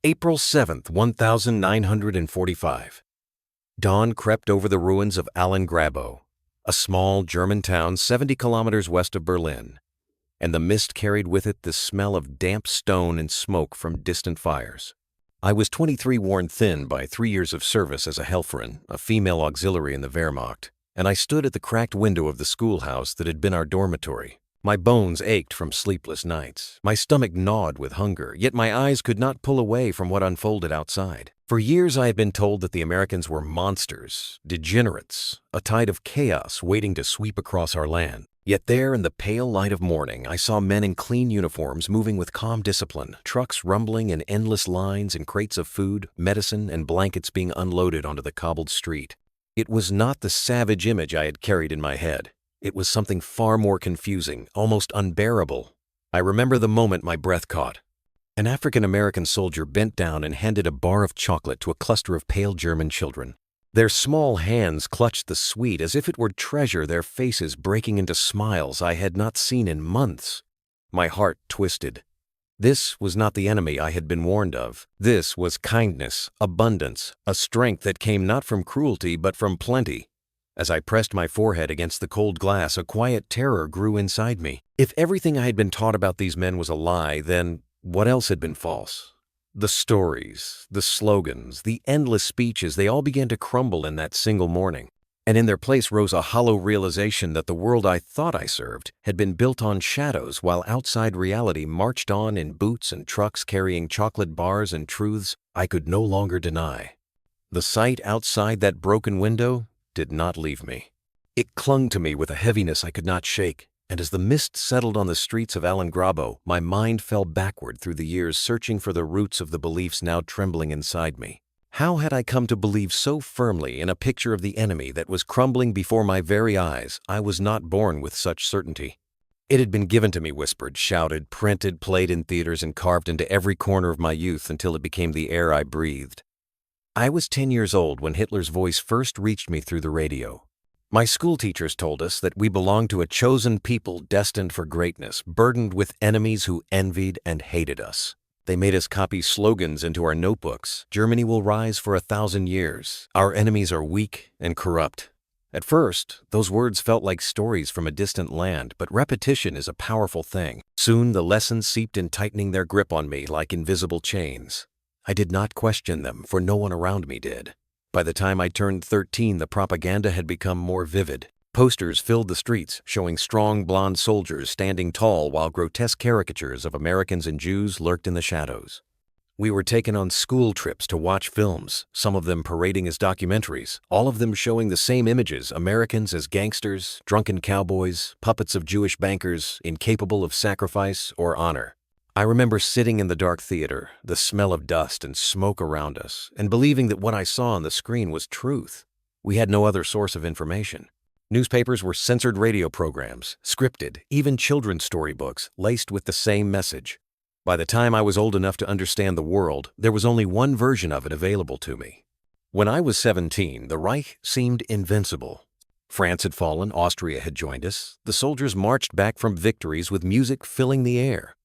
April 7th, 1945. Dawn crept over the ruins of Alan-Grabo, a small German town 70 kilometers west of Berlin, and the mist carried with it the smell of damp stone and smoke from distant fires. I was 23, worn thin by 3 years of service as a Helferin, a female auxiliary in the Wehrmacht, and I stood at the cracked window of the schoolhouse that had been our dormitory. My bones ached from sleepless nights. My stomach gnawed with hunger, yet my eyes could not pull away from what unfolded outside. For years I had been told that the Americans were monsters, degenerates, a tide of chaos waiting to sweep across our land. Yet there, in the pale light of morning, I saw men in clean uniforms moving with calm discipline, trucks rumbling in endless lines and crates of food, medicine, and blankets being unloaded onto the cobbled street. It was not the savage image I had carried in my head. It was something far more confusing, almost unbearable. I remember the moment my breath caught. An African-American soldier bent down and handed a bar of chocolate to a cluster of pale German children. Their small hands clutched the sweet as if it were treasure, their faces breaking into smiles I had not seen in months. My heart twisted. This was not the enemy I had been warned of. This was kindness, abundance, a strength that came not from cruelty but from plenty. As I pressed my forehead against the cold glass, a quiet terror grew inside me. If everything I had been taught about these men was a lie, then what else had been false? The stories, the slogans, the endless speeches, they all began to crumble in that single morning. And in their place rose a hollow realization that the world I thought I served had been built on shadows, while outside reality marched on in boots and trucks carrying chocolate bars and truths I could no longer deny. The sight outside that broken window did not leave me. It clung to me with a heaviness I could not shake, and as the mist settled on the streets of Alan-Grabo, my mind fell backward through the years, searching for the roots of the beliefs now trembling inside me. How had I come to believe so firmly in a picture of the enemy that was crumbling before my very eyes? I was not born with such certainty. It had been given to me, whispered, shouted, printed, played in theaters, and carved into every corner of my youth until it became the air I breathed. I was 10 years old when Hitler's voice first reached me through the radio. My school teachers told us that we belonged to a chosen people destined for greatness, burdened with enemies who envied and hated us. They made us copy slogans into our notebooks. Germany will rise for 1,000 years. Our enemies are weak and corrupt. At first, those words felt like stories from a distant land, but repetition is a powerful thing. Soon the lessons seeped in, tightening their grip on me like invisible chains. I did not question them, for no one around me did. By the time I turned 13, the propaganda had become more vivid. Posters filled the streets, showing strong blonde soldiers standing tall while grotesque caricatures of Americans and Jews lurked in the shadows. We were taken on school trips to watch films, some of them parading as documentaries, all of them showing the same images: Americans as gangsters, drunken cowboys, puppets of Jewish bankers, incapable of sacrifice or honor. I remember sitting in the dark theater, the smell of dust and smoke around us, and believing that what I saw on the screen was truth. We had no other source of information. Newspapers were censored, radio programs, scripted, even children's storybooks, laced with the same message. By the time I was old enough to understand the world, there was only one version of it available to me. When I was 17, the Reich seemed invincible. France had fallen, Austria had joined us. The soldiers marched back from victories with music filling the air.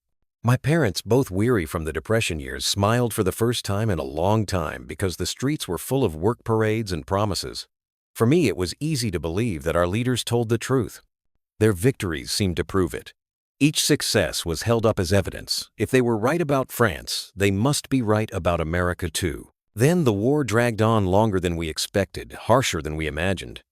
My parents, both weary from the Depression years, smiled for the first time in a long time because the streets were full of work parades and promises. For me, it was easy to believe that our leaders told the truth. Their victories seemed to prove it. Each success was held up as evidence. If they were right about France, they must be right about America too. Then the war dragged on longer than we expected, harsher than we imagined.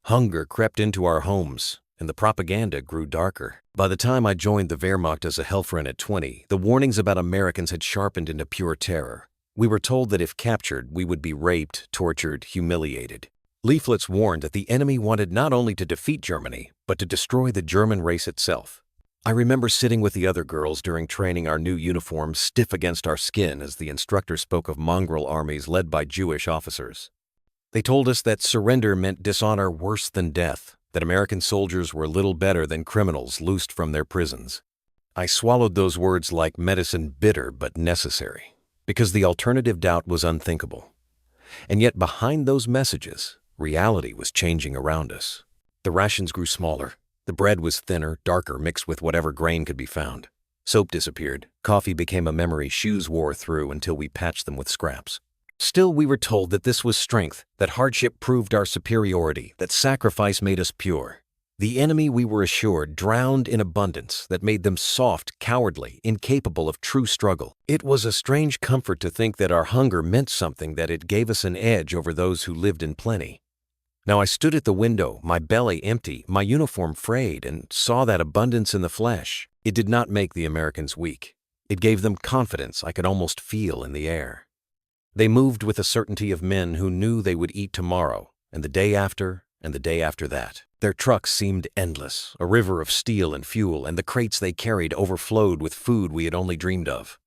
Hunger crept into our homes, and the propaganda grew darker. By the time I joined the Wehrmacht as a Helferin at 20, the warnings about Americans had sharpened into pure terror. We were told that if captured, we would be raped, tortured, humiliated. Leaflets warned that the enemy wanted not only to defeat Germany, but to destroy the German race itself. I remember sitting with the other girls during training, our new uniforms stiff against our skin as the instructor spoke of mongrel armies led by Jewish officers. They told us that surrender meant dishonor worse than death, that American soldiers were little better than criminals loosed from their prisons. I swallowed those words like medicine, bitter but necessary, because the alternative doubt was unthinkable. And yet behind those messages, reality was changing around us. The rations grew smaller. The bread was thinner, darker, mixed with whatever grain could be found. Soap disappeared, coffee became a memory shoes wore through until we patched them with scraps. Still, we were told that this was strength, that hardship proved our superiority, that sacrifice made us pure. The enemy, we were assured, drowned in abundance that made them soft, cowardly, incapable of true struggle. It was a strange comfort to think that our hunger meant something, that it gave us an edge over those who lived in plenty. Now I stood at the window, my belly empty, my uniform frayed, and saw that abundance in the flesh. It did not make the Americans weak. It gave them confidence I could almost feel in the air. They moved with the certainty of men who knew they would eat tomorrow, and the day after, and the day after that. Their trucks seemed endless, a river of steel and fuel, and the crates they carried overflowed with food we had only dreamed of.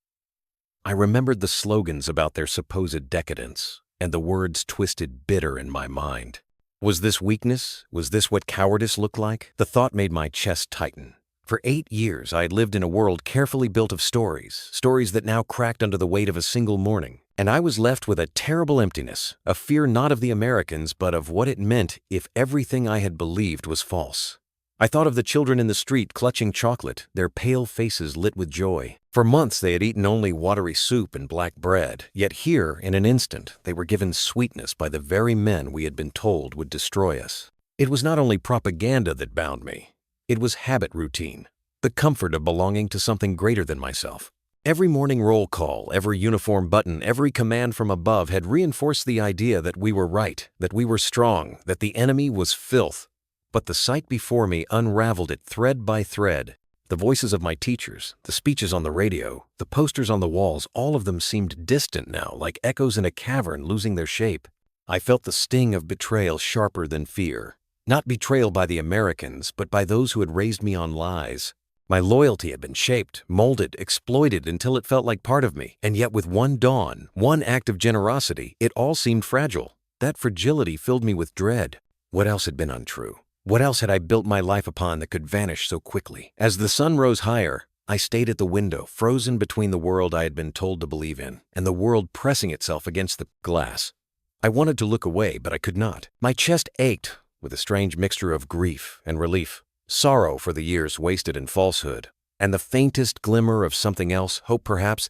I remembered the slogans about their supposed decadence, and the words twisted bitter in my mind. Was this weakness? Was this what cowardice looked like? The thought made my chest tighten. For 8 years, I had lived in a world carefully built of stories that now cracked under the weight of a single morning. And I was left with a terrible emptiness, a fear not of the Americans, but of what it meant if everything I had believed was false. I thought of the children in the street clutching chocolate, their pale faces lit with joy. For months they had eaten only watery soup and black bread, yet here, in an instant, they were given sweetness by the very men we had been told would destroy us. It was not only propaganda that bound me. It was habit routine, the comfort of belonging to something greater than myself. Every morning roll call, every uniform button, every command from above had reinforced the idea that we were right, that we were strong, that the enemy was filth. But the sight before me unraveled it thread by thread. The voices of my teachers, the speeches on the radio, the posters on the walls, all of them seemed distant now, like echoes in a cavern losing their shape. I felt the sting of betrayal sharper than fear. Not betrayal by the Americans, but by those who had raised me on lies. My loyalty had been shaped, molded, exploited until it felt like part of me, and yet with one dawn, one act of generosity, it all seemed fragile. That fragility filled me with dread. What else had been untrue? What else had I built my life upon that could vanish so quickly? As the sun rose higher, I stayed at the window, frozen between the world I had been told to believe in, and the world pressing itself against the glass. I wanted to look away, but I could not. My chest ached with a strange mixture of grief and relief. Sorrow for the years wasted in falsehood, and the faintest glimmer of something else, hope perhaps,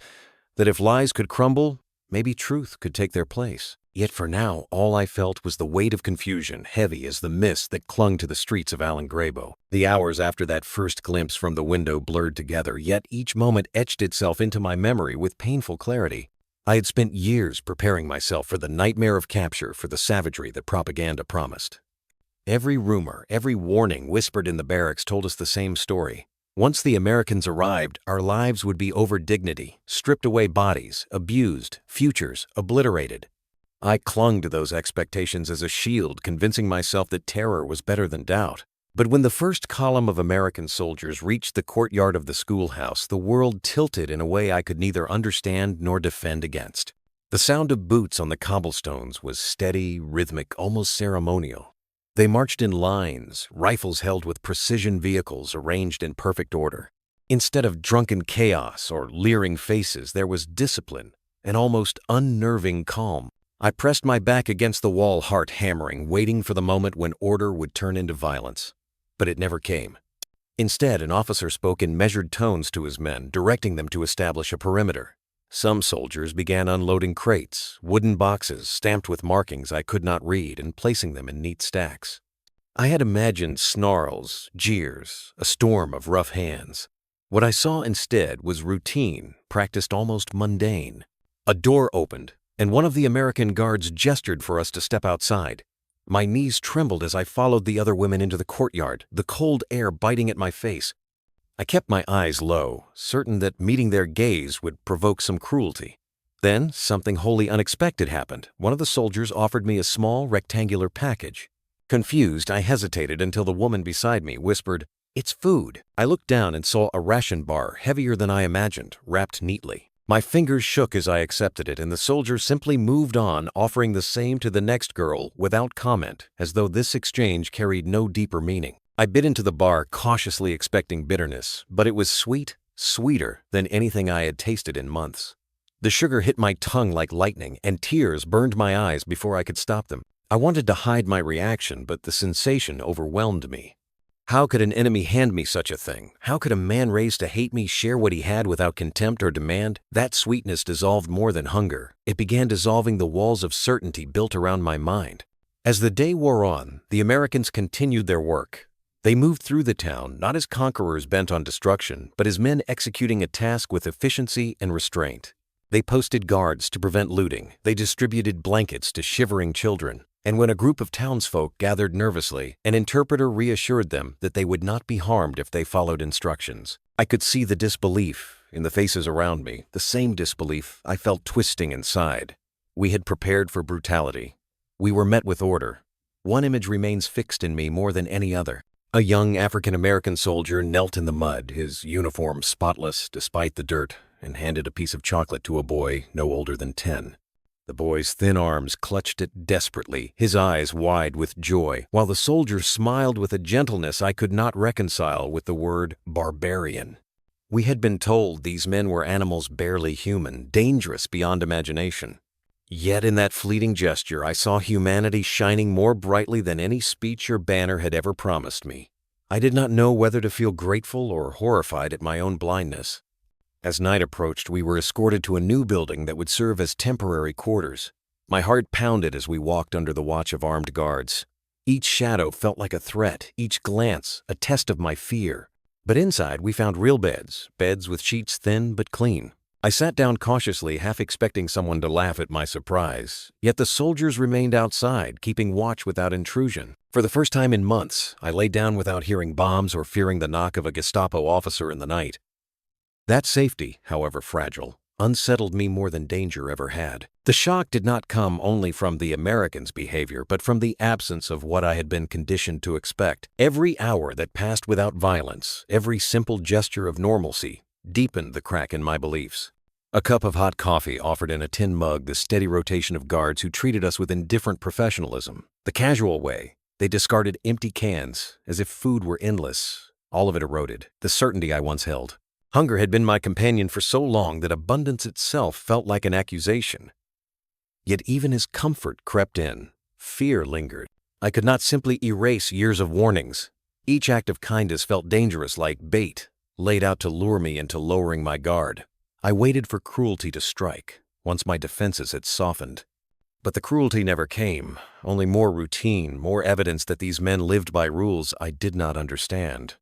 that if lies could crumble, maybe truth could take their place. Yet for now, all I felt was the weight of confusion, heavy as the mist that clung to the streets of Alan Grabo. The hours after that first glimpse from the window blurred together, yet each moment etched itself into my memory with painful clarity. I had spent years preparing myself for the nightmare of capture, for the savagery that propaganda promised. Every rumor, every warning whispered in the barracks told us the same story. Once the Americans arrived, our lives would be over dignity, stripped away bodies, abused, futures obliterated. I clung to those expectations as a shield, convincing myself that terror was better than doubt. But when the first column of American soldiers reached the courtyard of the schoolhouse, the world tilted in a way I could neither understand nor defend against. The sound of boots on the cobblestones was steady, rhythmic, almost ceremonial. They marched in lines, rifles held with precision vehicles arranged in perfect order. Instead of drunken chaos or leering faces, there was discipline, an almost unnerving calm. I pressed my back against the wall, heart hammering, waiting for the moment when order would turn into violence. But it never came. Instead, an officer spoke in measured tones to his men, directing them to establish a perimeter. Some soldiers began unloading crates, wooden boxes stamped with markings I could not read, and placing them in neat stacks. I had imagined snarls, jeers, a storm of rough hands. What I saw instead was routine, practiced almost mundane. A door opened, and one of the American guards gestured for us to step outside. My knees trembled as I followed the other women into the courtyard, the cold air biting at my face. I kept my eyes low, certain that meeting their gaze would provoke some cruelty. Then something wholly unexpected happened. One of the soldiers offered me a small rectangular package. Confused, I hesitated until the woman beside me whispered, "It's food." I looked down and saw a ration bar, heavier than I imagined, wrapped neatly. My fingers shook as I accepted it, and the soldier simply moved on, offering the same to the next girl without comment, as though this exchange carried no deeper meaning. I bit into the bar, cautiously expecting bitterness, but it was sweet, sweeter than anything I had tasted in months. The sugar hit my tongue like lightning, and tears burned my eyes before I could stop them. I wanted to hide my reaction, but the sensation overwhelmed me. How could an enemy hand me such a thing? How could a man raised to hate me share what he had without contempt or demand? That sweetness dissolved more than hunger. It began dissolving the walls of certainty built around my mind. As the day wore on, the Americans continued their work. They moved through the town, not as conquerors bent on destruction, but as men executing a task with efficiency and restraint. They posted guards to prevent looting. They distributed blankets to shivering children. And when a group of townsfolk gathered nervously, an interpreter reassured them that they would not be harmed if they followed instructions. I could see the disbelief in the faces around me, the same disbelief I felt twisting inside. We had prepared for brutality. We were met with order. One image remains fixed in me more than any other. A young African-American soldier knelt in the mud, his uniform spotless despite the dirt, and handed a piece of chocolate to a boy no older than 10. The boy's thin arms clutched it desperately, his eyes wide with joy, while the soldier smiled with a gentleness I could not reconcile with the word barbarian. We had been told these men were animals barely human, dangerous beyond imagination. Yet in that fleeting gesture I saw humanity shining more brightly than any speech or banner had ever promised me. I did not know whether to feel grateful or horrified at my own blindness. As night approached, we were escorted to a new building that would serve as temporary quarters. My heart pounded as we walked under the watch of armed guards. Each shadow felt like a threat, each glance a test of my fear. But inside we found real beds with sheets thin but clean. I sat down cautiously, half expecting someone to laugh at my surprise. Yet the soldiers remained outside, keeping watch without intrusion. For the first time in months, I lay down without hearing bombs or fearing the knock of a Gestapo officer in the night. That safety, however fragile, unsettled me more than danger ever had. The shock did not come only from the Americans' behavior, but from the absence of what I had been conditioned to expect. Every hour that passed without violence, every simple gesture of normalcy, deepened the crack in my beliefs. A cup of hot coffee offered in a tin mug the steady rotation of guards who treated us with indifferent professionalism. The casual way, they discarded empty cans as if food were endless. All of it eroded the certainty I once held. Hunger had been my companion for so long that abundance itself felt like an accusation. Yet even as comfort crept in, fear lingered. I could not simply erase years of warnings. Each act of kindness felt dangerous, like bait, laid out to lure me into lowering my guard. I waited for cruelty to strike, once my defenses had softened. But the cruelty never came, only more routine, more evidence that these men lived by rules I did not understand.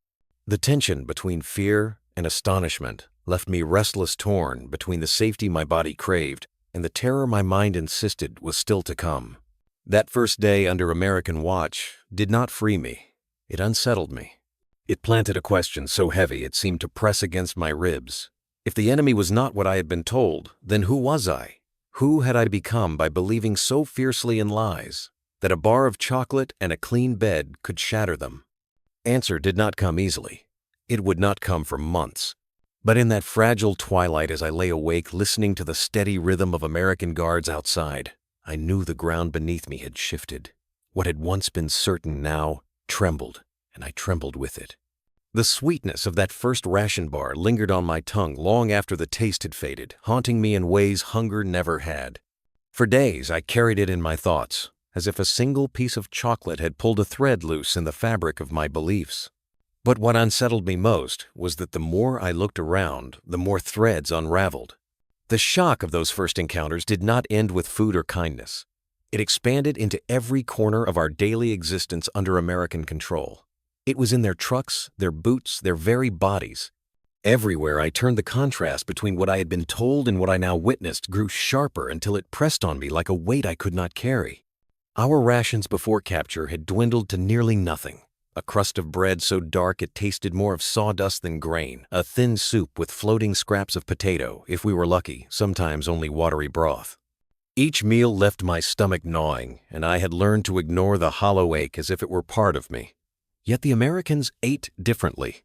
The tension between fear and astonishment left me restless, torn between the safety my body craved and the terror my mind insisted was still to come. That first day under American watch did not free me. It unsettled me. It planted a question so heavy it seemed to press against my ribs. If the enemy was not what I had been told, then who was I? Who had I become by believing so fiercely in lies that a bar of chocolate and a clean bed could shatter them? Answer did not come easily. It would not come for months. But in that fragile twilight, as I lay awake listening to the steady rhythm of American guards outside, I knew the ground beneath me had shifted. What had once been certain now trembled, and I trembled with it. The sweetness of that first ration bar lingered on my tongue long after the taste had faded, haunting me in ways hunger never had. For days I carried it in my thoughts, as if a single piece of chocolate had pulled a thread loose in the fabric of my beliefs. But what unsettled me most was that the more I looked around, the more threads unraveled. The shock of those first encounters did not end with food or kindness. It expanded into every corner of our daily existence under American control. It was in their trucks, their boots, their very bodies. Everywhere I turned, the contrast between what I had been told and what I now witnessed grew sharper until it pressed on me like a weight I could not carry. Our rations before capture had dwindled to nearly nothing. A crust of bread so dark it tasted more of sawdust than grain, a thin soup with floating scraps of potato, if we were lucky, sometimes only watery broth. Each meal left my stomach gnawing, and I had learned to ignore the hollow ache as if it were part of me. Yet the Americans ate differently.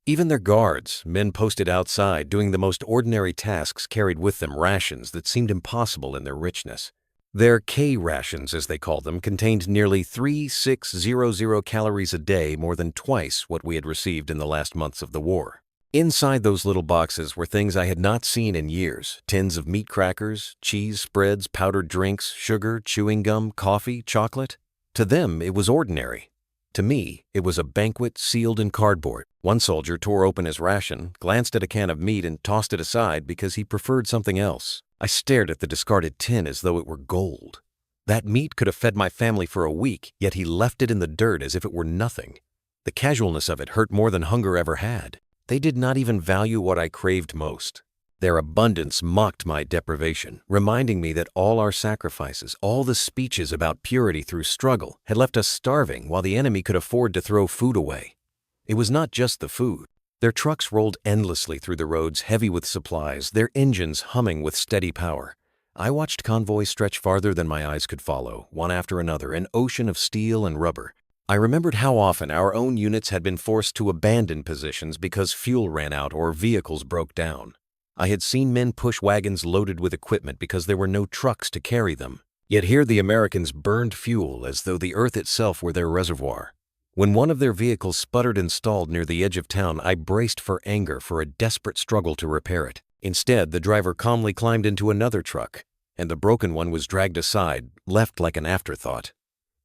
Even their guards, men posted outside doing the most ordinary tasks, carried with them rations that seemed impossible in their richness. Their K rations, as they called them, contained nearly 3,600 calories a day, more than twice what we had received in the last months of the war. Inside those little boxes were things I had not seen in years: tins of meat crackers, cheese spreads, powdered drinks, sugar, chewing gum, coffee, chocolate. To them, it was ordinary. To me, it was a banquet sealed in cardboard. One soldier tore open his ration, glanced at a can of meat, and tossed it aside because he preferred something else. I stared at the discarded tin as though it were gold. That meat could have fed my family for a week, yet he left it in the dirt as if it were nothing. The casualness of it hurt more than hunger ever had. They did not even value what I craved most. Their abundance mocked my deprivation, reminding me that all our sacrifices, all the speeches about purity through struggle, had left us starving while the enemy could afford to throw food away. It was not just the food. Their trucks rolled endlessly through the roads, heavy with supplies, their engines humming with steady power. I watched convoys stretch farther than my eyes could follow, one after another, an ocean of steel and rubber. I remembered how often our own units had been forced to abandon positions because fuel ran out or vehicles broke down. I had seen men push wagons loaded with equipment because there were no trucks to carry them. Yet here the Americans burned fuel as though the earth itself were their reservoir. When one of their vehicles sputtered and stalled near the edge of town, I braced for anger for a desperate struggle to repair it. Instead, the driver calmly climbed into another truck, and the broken one was dragged aside, left like an afterthought.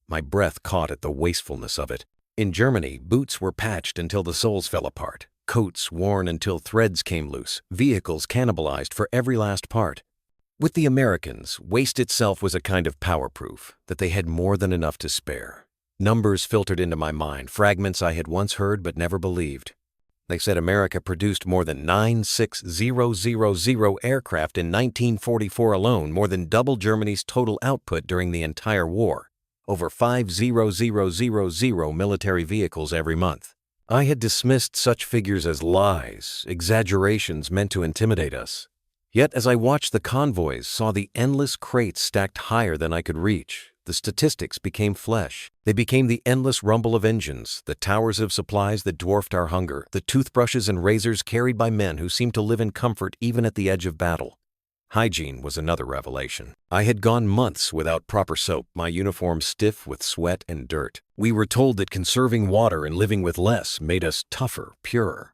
My breath caught at the wastefulness of it. In Germany, boots were patched until the soles fell apart, coats worn until threads came loose, vehicles cannibalized for every last part. With the Americans, waste itself was a kind of power proof that they had more than enough to spare. Numbers filtered into my mind, fragments I had once heard but never believed. They said America produced more than 96000 aircraft in 1944 alone, more than double Germany's total output during the entire war. Over 50000 military vehicles every month. I had dismissed such figures as lies, exaggerations meant to intimidate us. Yet as I watched the convoys, saw the endless crates stacked higher than I could reach, the statistics became flesh. They became the endless rumble of engines, the towers of supplies that dwarfed our hunger, the toothbrushes and razors carried by men who seemed to live in comfort even at the edge of battle. Hygiene was another revelation. I had gone months without proper soap, my uniform stiff with sweat and dirt. We were told that conserving water and living with less made us tougher, purer.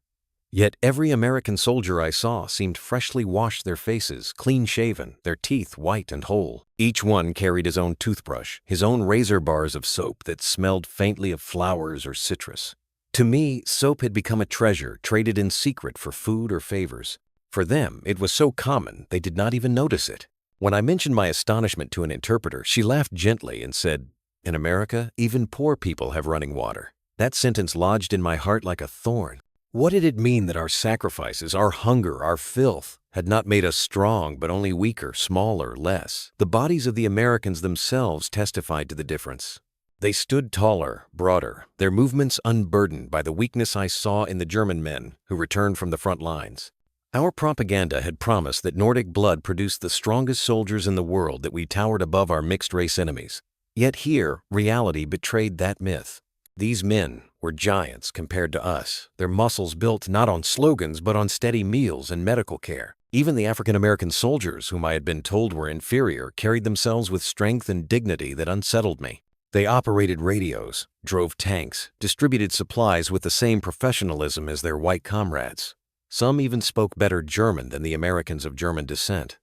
Yet every American soldier I saw seemed freshly washed, their faces clean-shaven, their teeth white and whole. Each one carried his own toothbrush, his own razor bars of soap that smelled faintly of flowers or citrus. To me, soap had become a treasure traded in secret for food or favors. For them, it was so common they did not even notice it. When I mentioned my astonishment to an interpreter, she laughed gently and said, "In America, even poor people have running water." That sentence lodged in my heart like a thorn. What did it mean that our sacrifices, our hunger, our filth, had not made us strong but only weaker, smaller, less? The bodies of the Americans themselves testified to the difference. They stood taller, broader, their movements unburdened by the weakness I saw in the German men who returned from the front lines. Our propaganda had promised that Nordic blood produced the strongest soldiers in the world, that we towered above our mixed-race enemies. Yet here, reality betrayed that myth. These men were giants compared to us, their muscles built not on slogans but on steady meals and medical care. Even the African-American soldiers, whom I had been told were inferior, carried themselves with strength and dignity that unsettled me. They operated radios, drove tanks, distributed supplies with the same professionalism as their white comrades. Some even spoke better German than the Americans of German descent.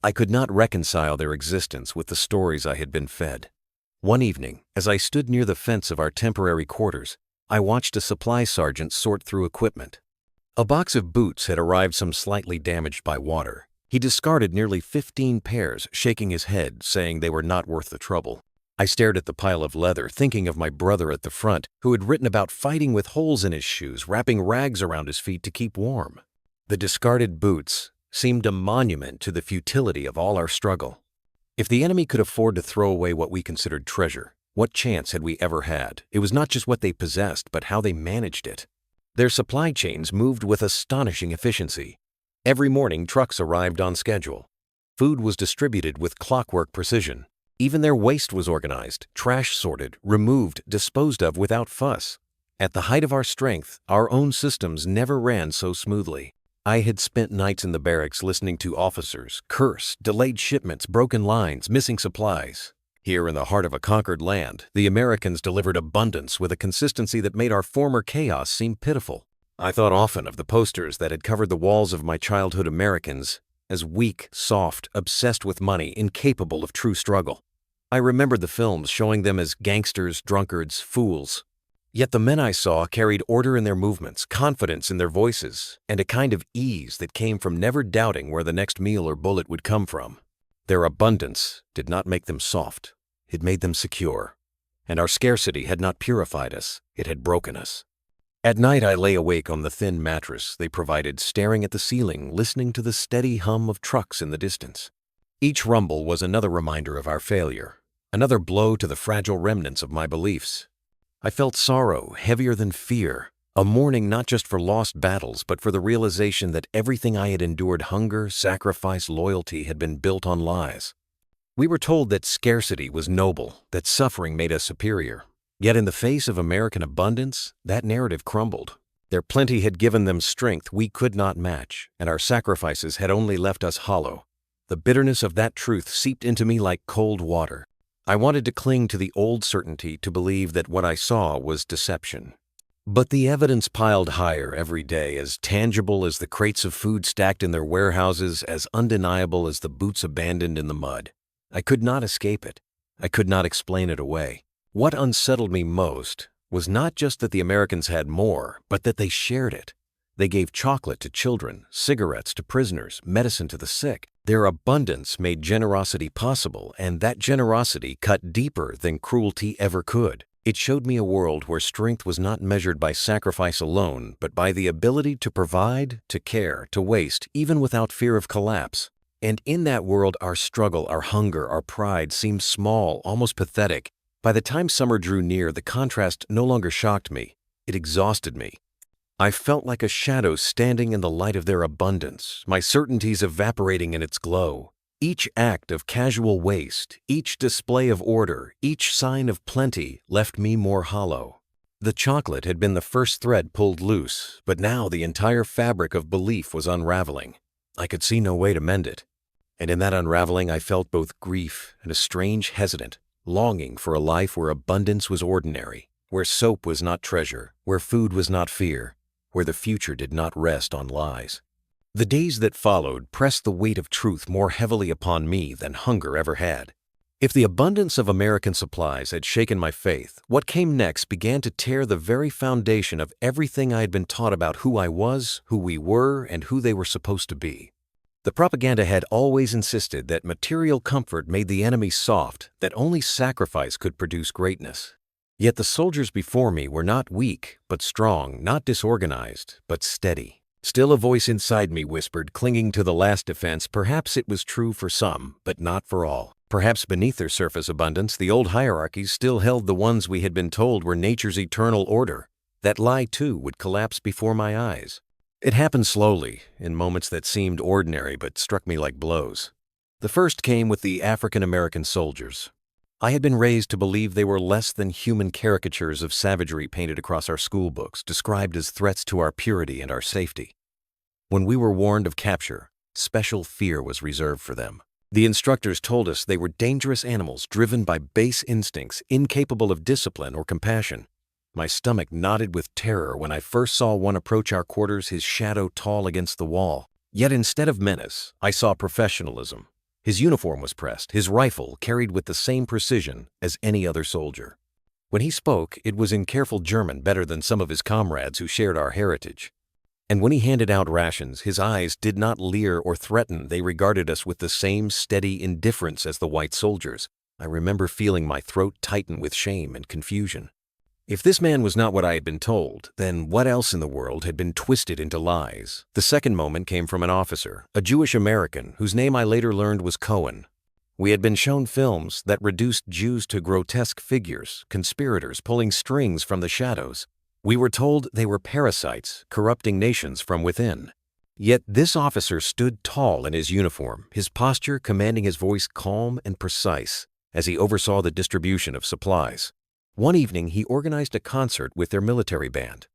I could not reconcile their existence with the stories I had been fed. One evening, as I stood near the fence of our temporary quarters, I watched a supply sergeant sort through equipment. A box of boots had arrived, some slightly damaged by water. He discarded nearly 15 pairs, shaking his head, saying they were not worth the trouble. I stared at the pile of leather, thinking of my brother at the front, who had written about fighting with holes in his shoes, wrapping rags around his feet to keep warm. The discarded boots seemed a monument to the futility of all our struggle. If the enemy could afford to throw away what we considered treasure, what chance had we ever had? It was not just what they possessed, but how they managed it. Their supply chains moved with astonishing efficiency. Every morning, trucks arrived on schedule. Food was distributed with clockwork precision. Even their waste was organized, trash sorted, removed, disposed of without fuss. At the height of our strength, our own systems never ran so smoothly. I had spent nights in the barracks listening to officers curse delayed shipments, broken lines, missing supplies. Here in the heart of a conquered land, the Americans delivered abundance with a consistency that made our former chaos seem pitiful. I thought often of the posters that had covered the walls of my childhood Americans as weak, soft, obsessed with money, incapable of true struggle. I remembered the films showing them as gangsters, drunkards, fools. Yet the men I saw carried order in their movements, confidence in their voices, and a kind of ease that came from never doubting where the next meal or bullet would come from. Their abundance did not make them soft, it made them secure. And our scarcity had not purified us, it had broken us. At night I lay awake on the thin mattress they provided, staring at the ceiling, listening to the steady hum of trucks in the distance. Each rumble was another reminder of our failure, another blow to the fragile remnants of my beliefs. I felt sorrow heavier than fear, a mourning not just for lost battles but for the realization that everything I had endured, hunger, sacrifice, loyalty, had been built on lies. We were told that scarcity was noble, that suffering made us superior. Yet in the face of American abundance, that narrative crumbled. Their plenty had given them strength we could not match, and our sacrifices had only left us hollow. The bitterness of that truth seeped into me like cold water. I wanted to cling to the old certainty, to believe that what I saw was deception. But the evidence piled higher every day, as tangible as the crates of food stacked in their warehouses, as undeniable as the boots abandoned in the mud. I could not escape it. I could not explain it away. What unsettled me most was not just that the Americans had more, but that they shared it. They gave chocolate to children, cigarettes to prisoners, medicine to the sick. Their abundance made generosity possible, and that generosity cut deeper than cruelty ever could. It showed me a world where strength was not measured by sacrifice alone, but by the ability to provide, to care, to waste, even without fear of collapse. And in that world, our struggle, our hunger, our pride seemed small, almost pathetic. By the time summer drew near, the contrast no longer shocked me. It exhausted me. I felt like a shadow standing in the light of their abundance, my certainties evaporating in its glow. Each act of casual waste, each display of order, each sign of plenty left me more hollow. The chocolate had been the first thread pulled loose, but now the entire fabric of belief was unraveling. I could see no way to mend it. And in that unraveling, I felt both grief and a strange hesitant longing for a life where abundance was ordinary, where soap was not treasure, where food was not fear, where the future did not rest on lies. The days that followed pressed the weight of truth more heavily upon me than hunger ever had. If the abundance of American supplies had shaken my faith, what came next began to tear the very foundation of everything I had been taught about who I was, who we were, and who they were supposed to be. The propaganda had always insisted that material comfort made the enemy soft, that only sacrifice could produce greatness. Yet the soldiers before me were not weak, but strong, not disorganized, but steady. Still a voice inside me whispered, clinging to the last defense, perhaps it was true for some, but not for all. Perhaps beneath their surface abundance, the old hierarchies still held the ones we had been told were nature's eternal order. That lie, too, would collapse before my eyes. It happened slowly, in moments that seemed ordinary but struck me like blows. The first came with the African American soldiers. I had been raised to believe they were less than human caricatures of savagery painted across our school books, described as threats to our purity and our safety. When we were warned of capture, special fear was reserved for them. The instructors told us they were dangerous animals driven by base instincts, incapable of discipline or compassion. My stomach knotted with terror when I first saw one approach our quarters, his shadow tall against the wall. Yet instead of menace, I saw professionalism. His uniform was pressed, his rifle carried with the same precision as any other soldier. When he spoke, it was in careful German, better than some of his comrades who shared our heritage. And when he handed out rations, his eyes did not leer or threaten, they regarded us with the same steady indifference as the white soldiers. I remember feeling my throat tighten with shame and confusion. If this man was not what I had been told, then what else in the world had been twisted into lies? The second moment came from an officer, a Jewish American, whose name I later learned was Cohen. We had been shown films that reduced Jews to grotesque figures, conspirators pulling strings from the shadows. We were told they were parasites, corrupting nations from within. Yet this officer stood tall in his uniform, his posture commanding, his voice calm and precise, as he oversaw the distribution of supplies. One evening, he organized a concert with their military band.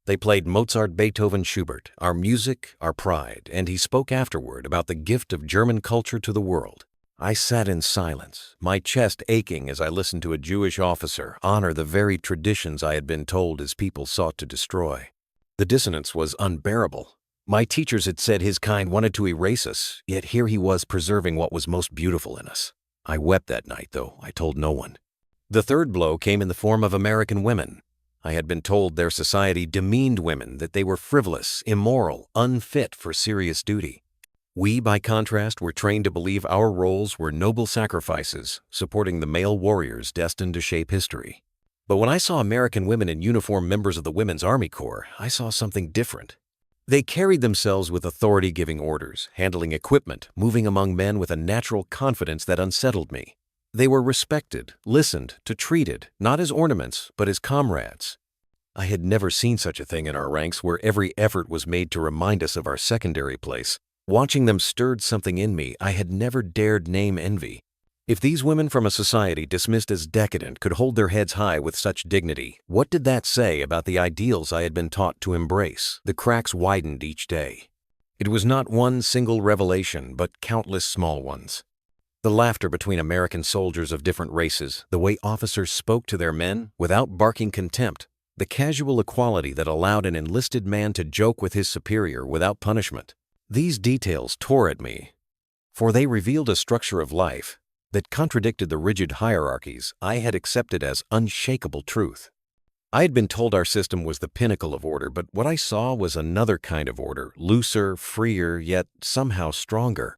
They played Mozart, Beethoven, Schubert, our music, our pride, and he spoke afterward about the gift of German culture to the world. I sat in silence, my chest aching as I listened to a Jewish officer honor the very traditions I had been told his people sought to destroy. The dissonance was unbearable. My teachers had said his kind wanted to erase us, yet here he was preserving what was most beautiful in us. I wept that night, though I told no one. The third blow came in the form of American women. I had been told their society demeaned women, that they were frivolous, immoral, unfit for serious duty. We, by contrast, were trained to believe our roles were noble sacrifices, supporting the male warriors destined to shape history. But when I saw American women in uniform members of the Women's Army Corps, I saw something different. They carried themselves with authority, giving orders, handling equipment, moving among men with a natural confidence that unsettled me. They were respected, listened to, treated, not as ornaments, but as comrades. I had never seen such a thing in our ranks, where every effort was made to remind us of our secondary place. Watching them stirred something in me I had never dared name envy. If these women from a society dismissed as decadent could hold their heads high with such dignity, what did that say about the ideals I had been taught to embrace? The cracks widened each day. It was not one single revelation, but countless small ones. The laughter between American soldiers of different races, the way officers spoke to their men without barking contempt, the casual equality that allowed an enlisted man to joke with his superior without punishment. These details tore at me, for they revealed a structure of life that contradicted the rigid hierarchies I had accepted as unshakable truth. I had been told our system was the pinnacle of order, but what I saw was another kind of order, looser, freer, yet somehow stronger.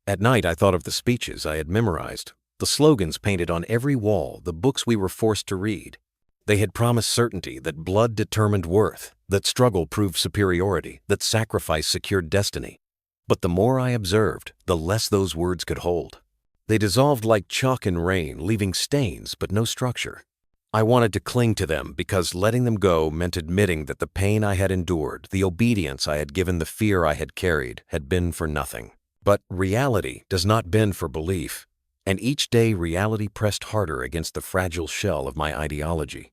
At night I thought of the speeches I had memorized, the slogans painted on every wall, the books we were forced to read. They had promised certainty, that blood determined worth, that struggle proved superiority, that sacrifice secured destiny. But the more I observed, the less those words could hold. They dissolved like chalk in rain, leaving stains but no structure. I wanted to cling to them because letting them go meant admitting that the pain I had endured, the obedience I had given, the fear I had carried, had been for nothing. But reality does not bend for belief, and each day reality pressed harder against the fragile shell of my ideology.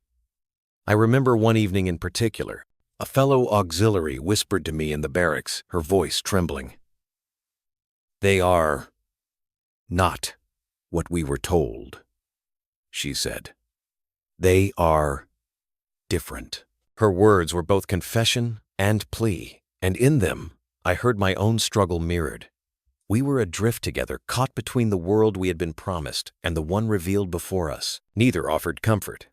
I remember one evening in particular. A fellow auxiliary whispered to me in the barracks, her voice trembling. "They are not what we were told," she said. "They are different." Her words were both confession and plea, and in them I heard my own struggle mirrored. We were adrift together, caught between the world we had been promised and the one revealed before us. Neither offered comfort.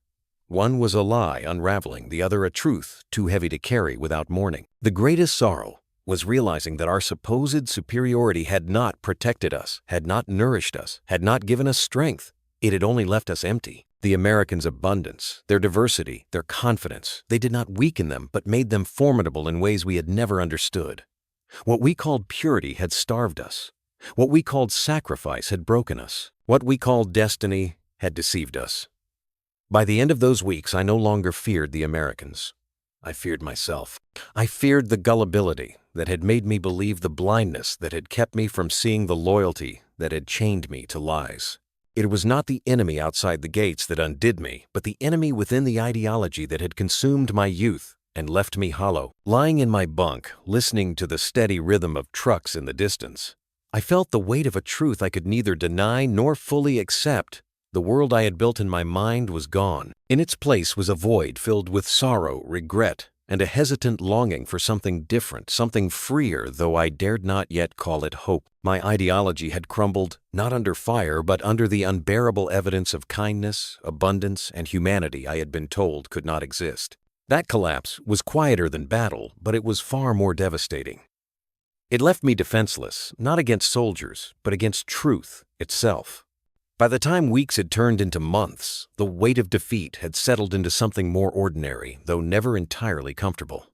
One was a lie unraveling, the other a truth too heavy to carry without mourning. The greatest sorrow was realizing that our supposed superiority had not protected us, had not nourished us, had not given us strength. It had only left us empty. The Americans' abundance, their diversity, their confidence, they did not weaken them, but made them formidable in ways we had never understood. What we called purity had starved us. What we called sacrifice had broken us. What we called destiny had deceived us. By the end of those weeks, I no longer feared the Americans. I feared myself. I feared the gullibility that had made me believe, the blindness that had kept me from seeing, the loyalty that had chained me to lies. It was not the enemy outside the gates that undid me, but the enemy within the ideology that had consumed my youth and left me hollow. Lying in my bunk, listening to the steady rhythm of trucks in the distance, I felt the weight of a truth I could neither deny nor fully accept. The world I had built in my mind was gone. In its place was a void filled with sorrow, regret, and a hesitant longing for something different, something freer, though I dared not yet call it hope. My ideology had crumbled, not under fire, but under the unbearable evidence of kindness, abundance, and humanity I had been told could not exist. That collapse was quieter than battle, but it was far more devastating. It left me defenseless, not against soldiers, but against truth itself. By the time weeks had turned into months, the weight of defeat had settled into something more ordinary, though never entirely comfortable.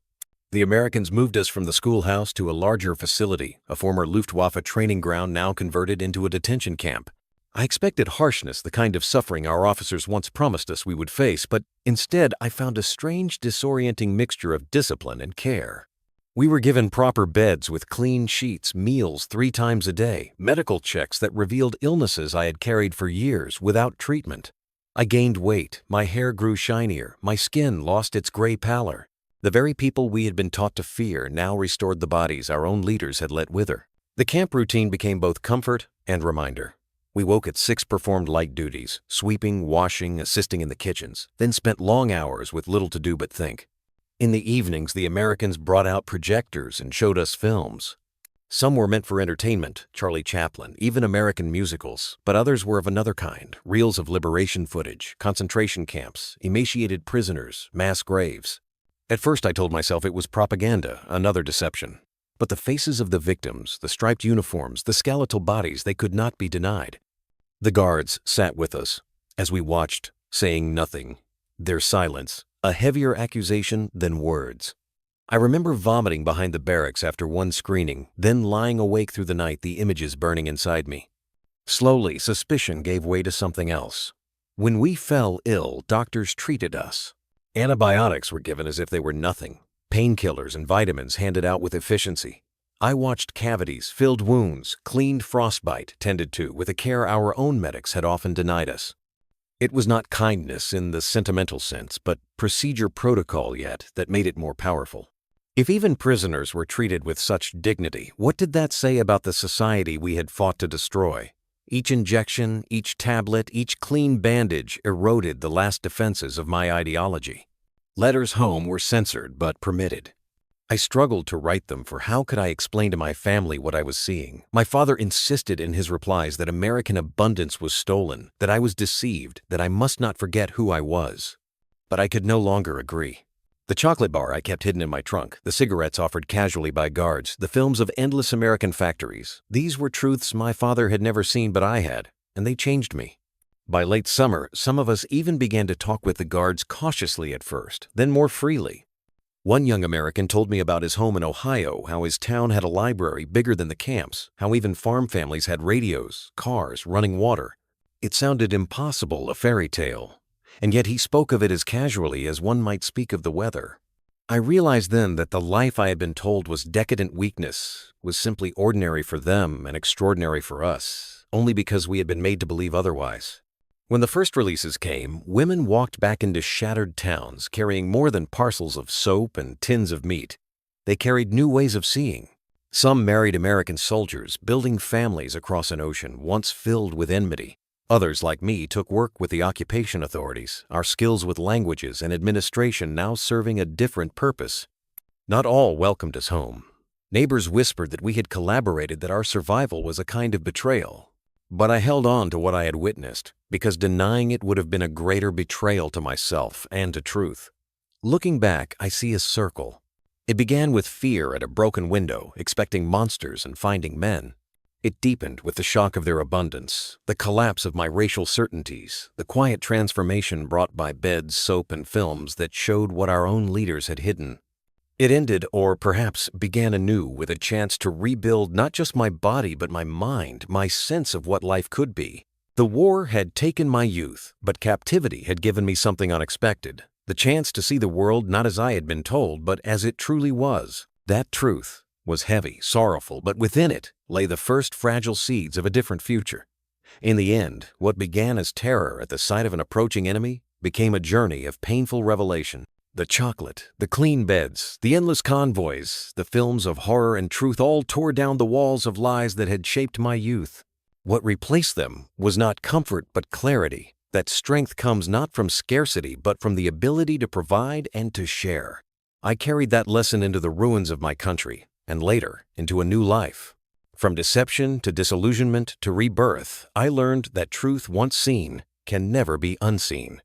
The Americans moved us from the schoolhouse to a larger facility, a former Luftwaffe training ground now converted into a detention camp. I expected harshness, the kind of suffering our officers once promised us we would face, but instead I found a strange, disorienting mixture of discipline and care. We were given proper beds with clean sheets, meals 3 times a day, medical checks that revealed illnesses I had carried for years without treatment. I gained weight, my hair grew shinier, my skin lost its gray pallor. The very people we had been taught to fear now restored the bodies our own leaders had let wither. The camp routine became both comfort and reminder. We woke at 6, performed light duties, sweeping, washing, assisting in the kitchens, then spent long hours with little to do but think. In the evenings, the Americans brought out projectors and showed us films. Some were meant for entertainment, Charlie Chaplin, even American musicals, but others were of another kind, reels of liberation footage, concentration camps, emaciated prisoners, mass graves. At first I told myself it was propaganda, another deception. But the faces of the victims, the striped uniforms, the skeletal bodies, they could not be denied. The guards sat with us as we watched, saying nothing. Their silence, a heavier accusation than words. I remember vomiting behind the barracks after one screening, then lying awake through the night, the images burning inside me. Slowly, suspicion gave way to something else. When we fell ill, doctors treated us. Antibiotics were given as if they were nothing. Painkillers and vitamins handed out with efficiency. I watched cavities, filled wounds, cleaned frostbite tended to with a care our own medics had often denied us. It was not kindness in the sentimental sense, but procedure protocol yet that made it more powerful. If even prisoners were treated with such dignity, what did that say about the society we had fought to destroy? Each injection, each tablet, each clean bandage eroded the last defenses of my ideology. Letters home were censored but permitted. I struggled to write them, for how could I explain to my family what I was seeing? My father insisted in his replies that American abundance was stolen, that I was deceived, that I must not forget who I was. But I could no longer agree. The chocolate bar I kept hidden in my trunk, the cigarettes offered casually by guards, the films of endless American factories, these were truths my father had never seen but I had, and they changed me. By late summer, some of us even began to talk with the guards cautiously at first, then more freely. One young American told me about his home in Ohio, how his town had a library bigger than the camps, how even farm families had radios, cars, running water. It sounded impossible, a fairy tale. And yet he spoke of it as casually as one might speak of the weather. I realized then that the life I had been told was decadent weakness was simply ordinary for them and extraordinary for us, only because we had been made to believe otherwise. When the first releases came, women walked back into shattered towns carrying more than parcels of soap and tins of meat. They carried new ways of seeing. Some married American soldiers, building families across an ocean once filled with enmity. Others, like me, took work with the occupation authorities, our skills with languages and administration now serving a different purpose. Not all welcomed us home. Neighbors whispered that we had collaborated, that our survival was a kind of betrayal. But I held on to what I had witnessed, because denying it would have been a greater betrayal to myself and to truth. Looking back, I see a circle. It began with fear at a broken window, expecting monsters and finding men. It deepened with the shock of their abundance, the collapse of my racial certainties, the quiet transformation brought by beds, soap, and films that showed what our own leaders had hidden. It ended, or perhaps began anew, with a chance to rebuild not just my body but my mind, my sense of what life could be. The war had taken my youth, but captivity had given me something unexpected, the chance to see the world not as I had been told, but as it truly was. That truth was heavy, sorrowful, but within it lay the first fragile seeds of a different future. In the end, what began as terror at the sight of an approaching enemy became a journey of painful revelation. The chocolate, the clean beds, the endless convoys, the films of horror and truth all tore down the walls of lies that had shaped my youth. What replaced them was not comfort but clarity, that strength comes not from scarcity but from the ability to provide and to share. I carried that lesson into the ruins of my country, and later into a new life. From deception to disillusionment to rebirth, I learned that truth once seen can never be unseen.